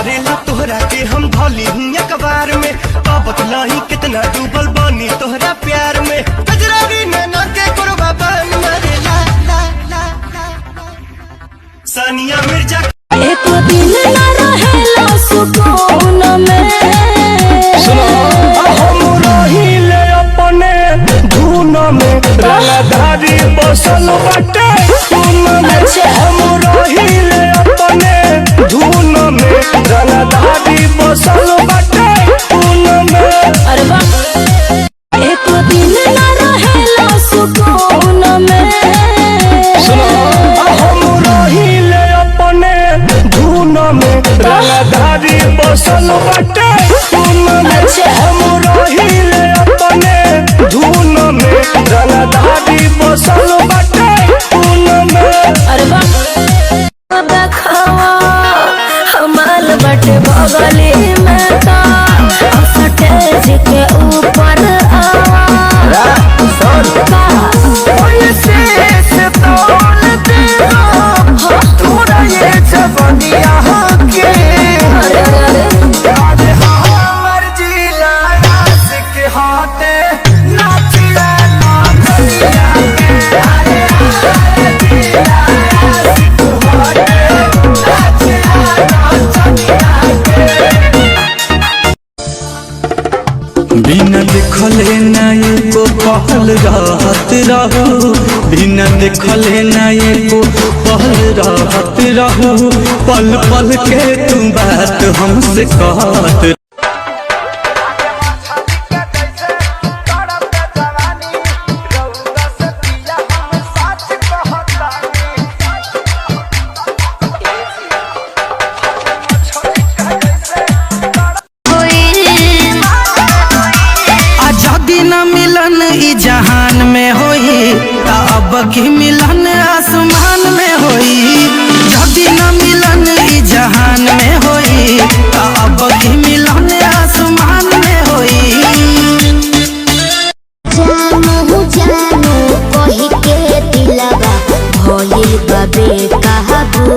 करेला तोहरा के हम धौली अखबार में बतलाही कितना डूबल बानी तोहरा प्यार में गजरारी नैना के गुरबा बन मरेला सानिया मिर्जा एक दिन ना रहेला सुकून में हम रहिले अपने धुन में रंगधारी बसल बाटे धुन में हम रहिले अपने धुन में रंगधारी बसल बाटे धुन में। अरे वाह एक दिन ना रहेला सुकून में हम रहिले अपने धुन में रंगधारी बसल बाटे धुन में हम रहिले अपने धुन में रंगधारी बसल बाटे धुन में। अरे वाह देखवा हमाल बटे बगली में तो स्टेज के ऊपर बिना देखले ना एको पहल रहत रहू बिना देखले ना एको पहल रहत रहू पल पल के तू बात हमसे कहत जहान में होई अब की मिलन आसमान में होई जब न मिलन ई जहान में होई अब की मिलन आसमान में होई। जानू जानू कही के दिलवा भइल बबे कहबू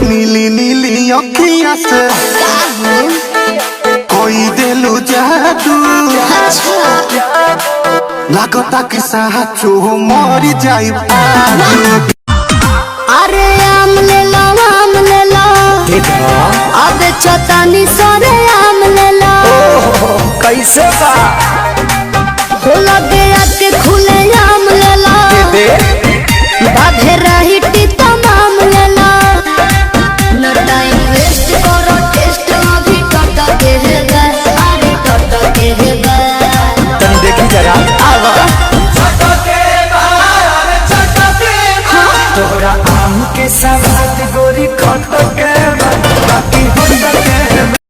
नीली नीली अखियां से कोई दिलू जादू लागता कि साचो मर जाई। अरे आम ले लो अब चतानी सरे आम ले लो कैसे बा हो लगे आके खुले आम ले लो बाधे रही टी तमाम ले लो न टाइम वेस्ट करो टेस्ट अभी टट के है अरे टट के है तुम देखी जरा तोहरा आम के सवाद गोरी खट के बाकी हो